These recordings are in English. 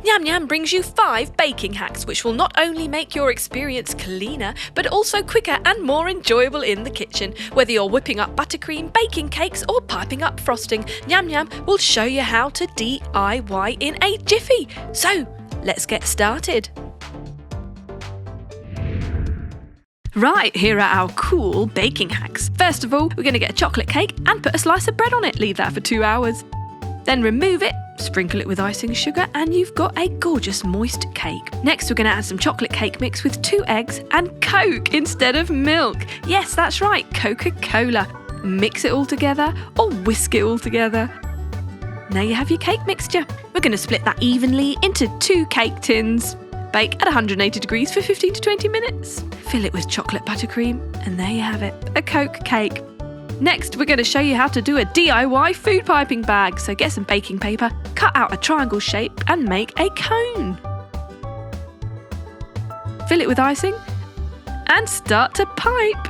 Nyam Nyam brings you 5 baking hacks which will not only make your experience cleaner, but also quicker and more enjoyable in the kitchen. Whether you're whipping up buttercream, baking cakes or piping up frosting, Nyam Nyam will show you how to DIY in a jiffy. So, let's get started. Right, here are our cool baking hacks. First of all, we're going to get a chocolate cake and put a slice of bread on it. Leave that for 2 hours. Then remove it, sprinkle it with icing sugar, and you've got a gorgeous moist cake. Next, we're going to add some chocolate cake mix with 2 eggs and Coke instead of milk. Yes, that's right, Coca-Cola. Mix it all together or whisk it all together. Now you have your cake mixture. We're going to split that evenly into 2 cake tins. Bake at 180 degrees for 15 to 20 minutes. Fill it with chocolate buttercream, and there you have it, a Coke cake. Next, we're going to show you how to do a DIY food piping bag. So get some baking paper, cut out a triangle shape and make a cone. Fill it with icing and start to pipe.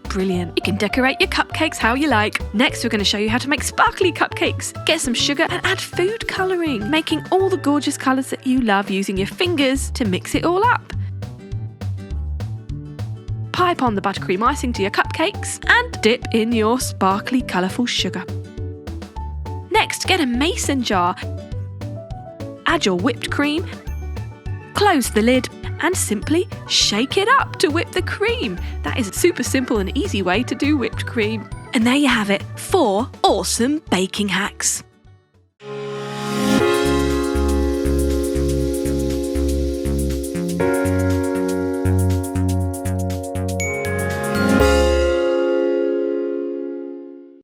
Brilliant. You can decorate your cupcakes how you like. Next, we're going to show you how to make sparkly cupcakes. Get some sugar and add food colouring, making all the gorgeous colours that you love using your fingers to mix it all up. Pipe on the buttercream icing to your cupcakes and dip in your sparkly colourful sugar. Next, get a mason jar. Add your whipped cream, close the lid and simply shake it up to whip the cream. That is a super simple and easy way to do whipped cream. And there you have it, 4 awesome baking hacks.